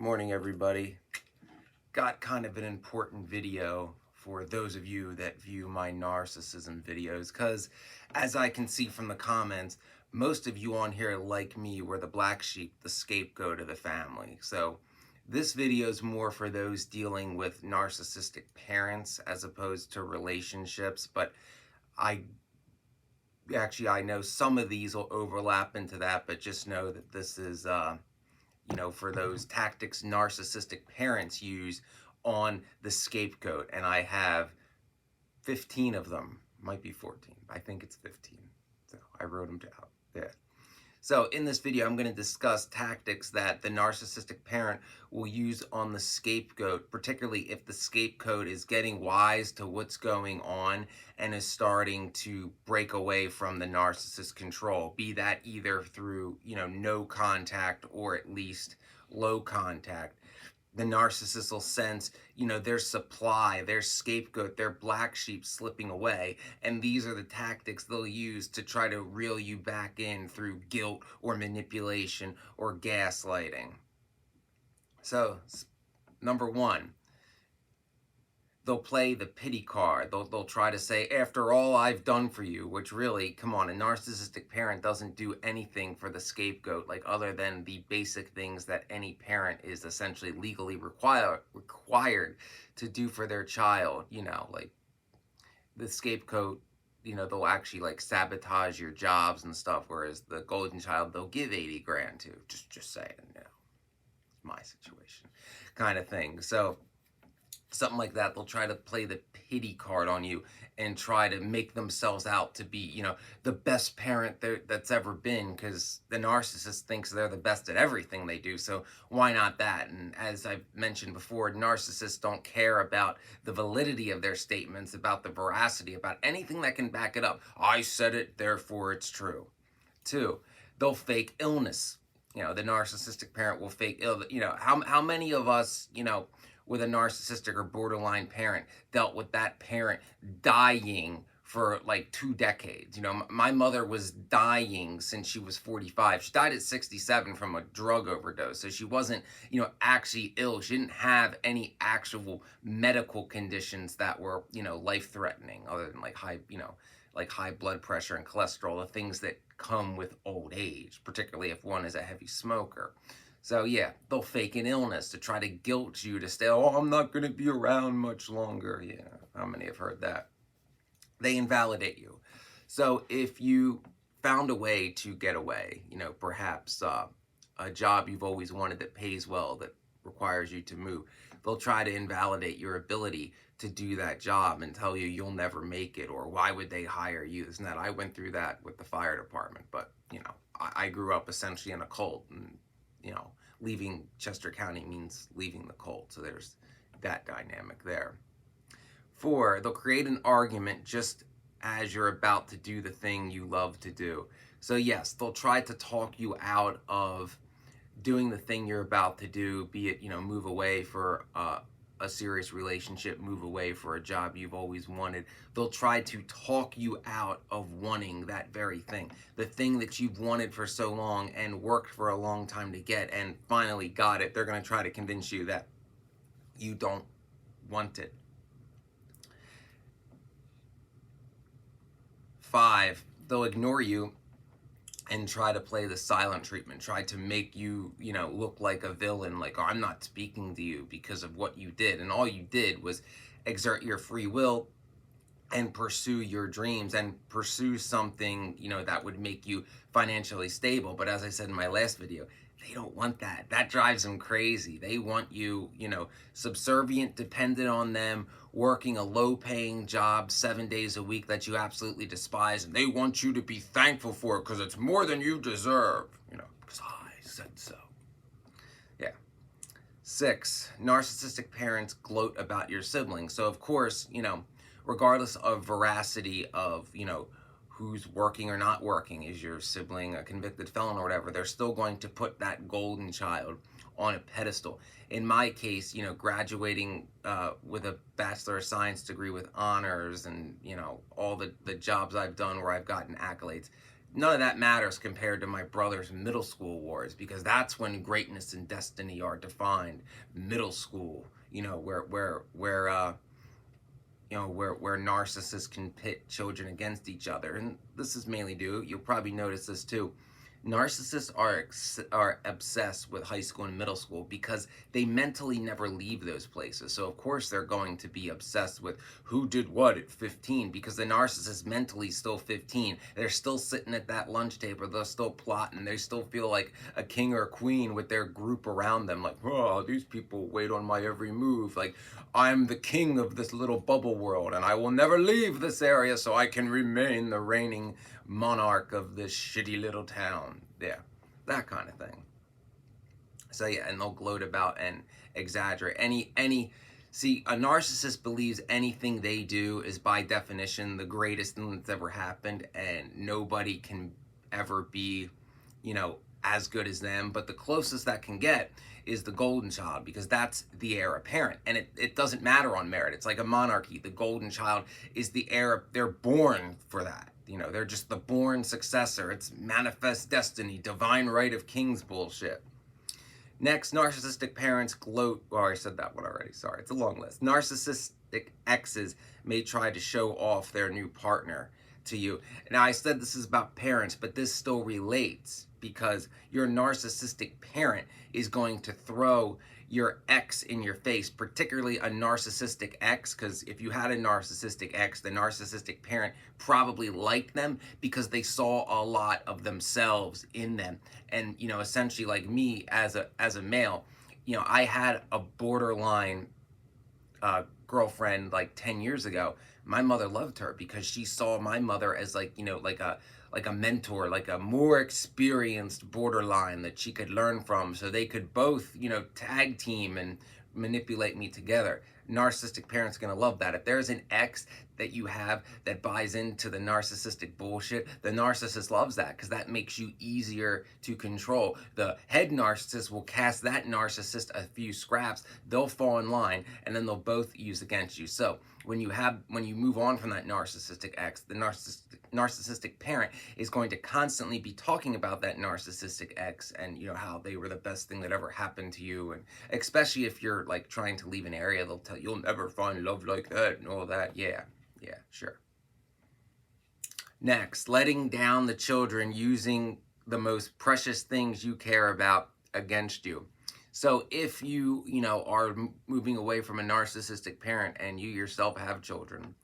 Morning, everybody. Got kind of an important video for those of you that view my narcissism videos, because as I can see from the comments, most of you on here, like me, were the black sheep, the scapegoat of the family. So this video is more for those dealing with narcissistic parents as opposed to relationships, but I know some of these will overlap into that, but just know that this is for those tactics narcissistic parents use on the scapegoat. And I have 15 of them, might be 14. I think it's 15. So I wrote them down. Yeah. So in this video, I'm going to discuss tactics that the narcissistic parent will use on the scapegoat, particularly if the scapegoat is getting wise to what's going on and is starting to break away from the narcissist's control, be that either through, no contact or at least low contact. The narcissist will sense, their supply, their scapegoat, their black sheep slipping away. And these are the tactics they'll use to try to reel you back in through guilt or manipulation or gaslighting. So, number one, they'll play the pity card. They'll try to say, after all I've done for you, which really, come on, a narcissistic parent doesn't do anything for the scapegoat, like other than the basic things that any parent is essentially legally required to do for their child, like the scapegoat, they'll actually like sabotage your jobs and stuff, whereas the golden child, they'll give 80 grand to, just saying, my situation kind of thing. So something like that, they'll try to play the pity card on you and try to make themselves out to be, the best parent that's ever been, because the narcissist thinks they're the best at everything they do, so why not that? And as I've mentioned before, narcissists don't care about the validity of their statements, about the veracity, about anything that can back it up. I said it, therefore it's true. Two, they'll fake illness. The narcissistic parent will fake ill. How many of us, with a narcissistic or borderline parent dealt with that parent dying for like 2 decades? My mother was dying since she was 45. She died at 67 from a drug overdose. So she wasn't, actually ill. She didn't have any actual medical conditions that were, life-threatening, other than like high blood pressure and cholesterol, the things that come with old age, particularly if one is a heavy smoker. So yeah, they'll fake an illness to try to guilt you to stay. Oh, I'm not going to be around much longer. Yeah, how many have heard that? They invalidate you. So if you found a way to get away, perhaps a job you've always wanted that pays well, that requires you to move, they'll try to invalidate your ability to do that job and tell you you'll never make it, or why would they hire you? Isn't that? I went through that with the fire department, but I grew up essentially in a cult, and leaving Chester County means leaving the cult. So there's that dynamic there. 4, they'll create an argument just as you're about to do the thing you love to do. So yes, they'll try to talk you out of doing the thing you're about to do, be it, move away for a serious relationship, move away for a job you've always wanted. They'll try to talk you out of wanting that very thing, the thing that you've wanted for so long and worked for a long time to get and finally got it. They're going to try to convince you that you don't want it. 5, they'll ignore you and try to play the silent treatment, try to make you, look like a villain, like, oh, I'm not speaking to you because of what you did. And all you did was exert your free will and pursue your dreams and pursue something, that would make you financially stable. But as I said in my last video, they don't want that. That drives them crazy. They want you, subservient, dependent on them, working a low-paying job 7 days a week that you absolutely despise, and they want you to be thankful for it because it's more than you deserve, because I said so. Yeah. 6, narcissistic parents gloat about your siblings. So of course, regardless of veracity of, who's working or not working, is your sibling a convicted felon or whatever, they're still going to put that golden child on a pedestal. In my case, graduating with a Bachelor of Science degree with honors and, all the jobs I've done where I've gotten accolades, none of that matters compared to my brother's middle school wars, because that's when greatness and destiny are defined. Middle school, where narcissists can pit children against each other. And this is mainly due, you'll probably notice this too, narcissists are obsessed with high school and middle school because they mentally never leave those places. So of course they're going to be obsessed with who did what at 15, because the narcissist mentally is still 15. They're still sitting at that lunch table, they're still plotting, they still feel like a king or a queen with their group around them, like, oh, these people wait on my every move, like I'm the king of this little bubble world and I will never leave this area so I can remain the reigning monarch of this shitty little town. Yeah, that kind of thing. So yeah, and they'll gloat about and exaggerate see, a narcissist believes anything they do is by definition the greatest thing that's ever happened, and nobody can ever be, as good as them. But the closest that can get is the golden child, because that's the heir apparent, and it doesn't matter on merit. It's like a monarchy. The golden child is the heir. They're born for that. They're just the born successor. It's manifest destiny, divine right of kings bullshit. Next, narcissistic parents gloat. Oh, I said that one already. Sorry, it's a long list. Narcissistic exes may try to show off their new partner to you. Now, I said this is about parents, but this still relates, because your narcissistic parent is going to throw your ex in your face, particularly a narcissistic ex, because if you had a narcissistic ex, the narcissistic parent probably liked them because they saw a lot of themselves in them. And essentially, like me as a male, I had a borderline girlfriend like 10 years ago. My mother loved her because she saw my mother as like a mentor, like a more experienced borderline that she could learn from, so they could both, tag team and manipulate me together. Narcissistic parents are going to love that. If there's an ex that you have that buys into the narcissistic bullshit, the narcissist loves that because that makes you easier to control. The head narcissist will cast that narcissist a few scraps, they'll fall in line, and then they'll both use against you. So when you move on from that narcissistic ex, the narcissistic parent is going to constantly be talking about that narcissistic ex and how they were the best thing that ever happened to you. And especially if you're like trying to leave an area, they'll tell you, you'll never find love like that and all that. Yeah, sure. Next, letting down the children using the most precious things you care about against you. So if you, are moving away from a narcissistic parent and you yourself have children,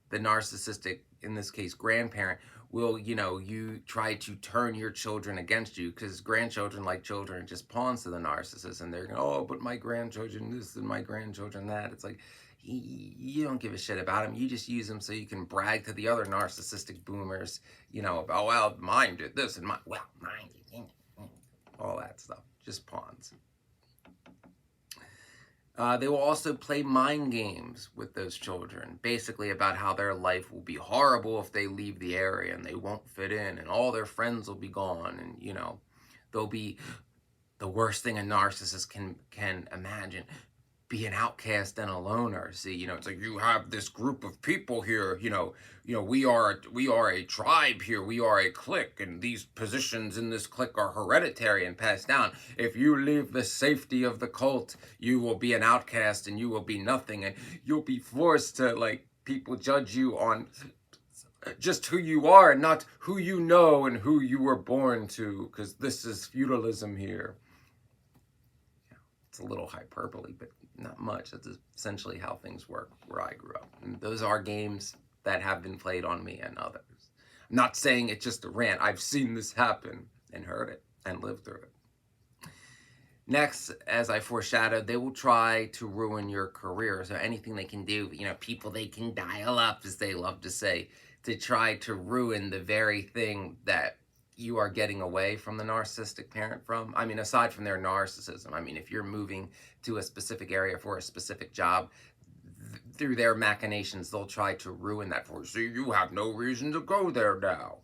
the narcissistic, in this case, grandparent, will, you try to turn your children against you, because grandchildren, like children, are just pawns to the narcissist, and they're going, oh, but my grandchildren this and my grandchildren that. It's like, you don't give a shit about them. You just use them so you can brag to the other narcissistic boomers, about, oh, well, mine did this and mine did all that stuff. Just pawns. They will also play mind games with those children, basically about how their life will be horrible if they leave the area and they won't fit in and all their friends will be gone, and they'll be the worst thing a narcissist can imagine, be an outcast and a loner. See, it's like, you have this group of people here, we are a tribe here, we are a clique, and these positions in this clique are hereditary and passed down. If you leave the safety of the cult, you will be an outcast and you will be nothing, and you'll be forced to, like, people judge you on just who you are and not who you know and who you were born to, because this is feudalism here. It's a little hyperbole, but not much. That's essentially how things work where I grew up. And those are games that have been played on me and others. I'm not saying it's just a rant. I've seen this happen and heard it and lived through it. Next, as I foreshadowed, they will try to ruin your career. So anything they can do, people they can dial up, as they love to say, to try to ruin the very thing that you are getting away from the narcissistic parent from. I mean, aside from their narcissism, I mean, if you're moving to a specific area for a specific job, through their machinations, they'll try to ruin that for you. See, you have no reason to go there now.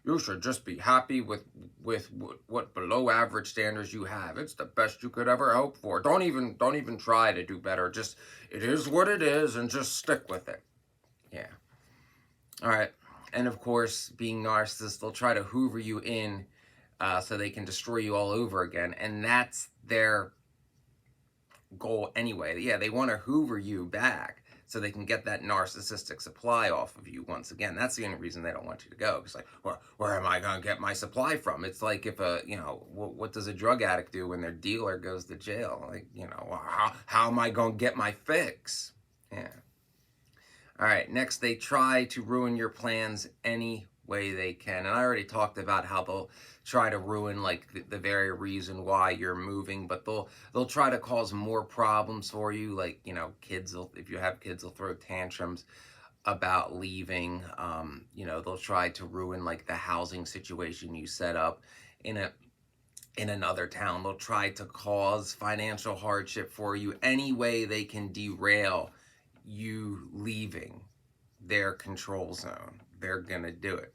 You should just be happy with what below average standards you have. It's the best you could ever hope for. Don't even try to do better. Just, it is what it is, and just stick with it. Yeah. All right. And of course, being narcissists, they'll try to hoover you in so they can destroy you all over again. And that's their goal anyway. Yeah, they want to hoover you back so they can get that narcissistic supply off of you once again. That's the only reason they don't want you to go. It's like, well, where am I going to get my supply from? It's like if what does a drug addict do when their dealer goes to jail? Like, well, how am I going to get my fix? Yeah. All right, next, they try to ruin your plans any way they can. And I already talked about how they'll try to ruin like the very reason why you're moving, but they'll try to cause more problems for you. Like, if you have kids, they'll throw tantrums about leaving. They'll try to ruin like the housing situation you set up in another town. They'll try to cause financial hardship for you any way they can derail you leaving their control zone. They're gonna do it.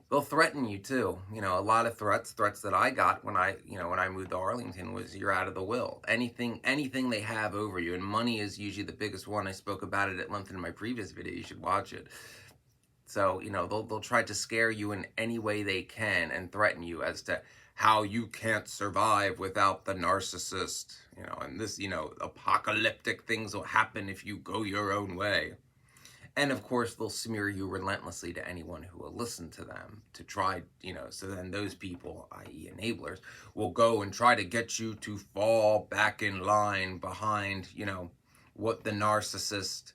They'll threaten you too. A lot of threats that I got when I moved to Arlington was you're out of the will. Anything they have over you, and money is usually the biggest one. I spoke about it at length in my previous video. You should watch it. So, they'll try to scare you in any way they can and threaten you as to how you can't survive without the narcissist, and this, apocalyptic things will happen if you go your own way. And of course, they'll smear you relentlessly to anyone who will listen to them to try, so then those people, i.e. enablers, will go and try to get you to fall back in line behind, what the narcissist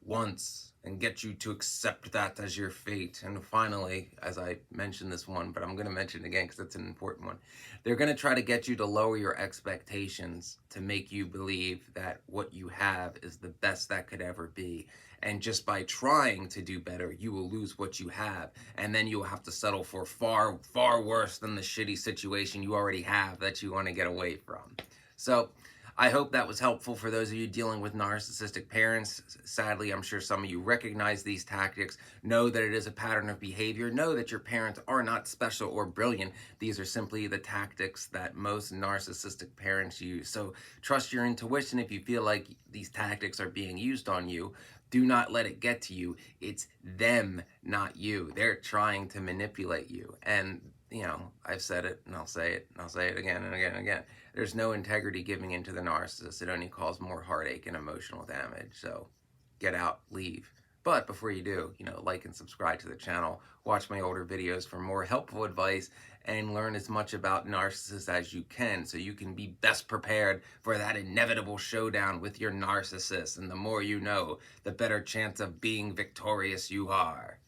wants and get you to accept that as your fate. And finally, as I mentioned this one, but I'm going to mention it again because it's an important one, they're going to try to get you to lower your expectations to make you believe that what you have is the best that could ever be. And just by trying to do better, you will lose what you have. And then you'll have to settle for far, far worse than the shitty situation you already have that you want to get away from. So I hope that was helpful for those of you dealing with narcissistic parents. Sadly, I'm sure some of you recognize these tactics. Know that it is a pattern of behavior. Know that your parents are not special or brilliant. These are simply the tactics that most narcissistic parents use. So trust your intuition if you feel like these tactics are being used on you. Do not let it get to you. It's them, not you. They're trying to manipulate you. And, I've said it, and I'll say it, and I'll say it again and again and again. There's no integrity giving into the narcissist. It only causes more heartache and emotional damage. So get out, leave. But before you do, like and subscribe to the channel. Watch my older videos for more helpful advice and learn as much about narcissists as you can so you can be best prepared for that inevitable showdown with your narcissist. And the more you know, the better chance of being victorious you are.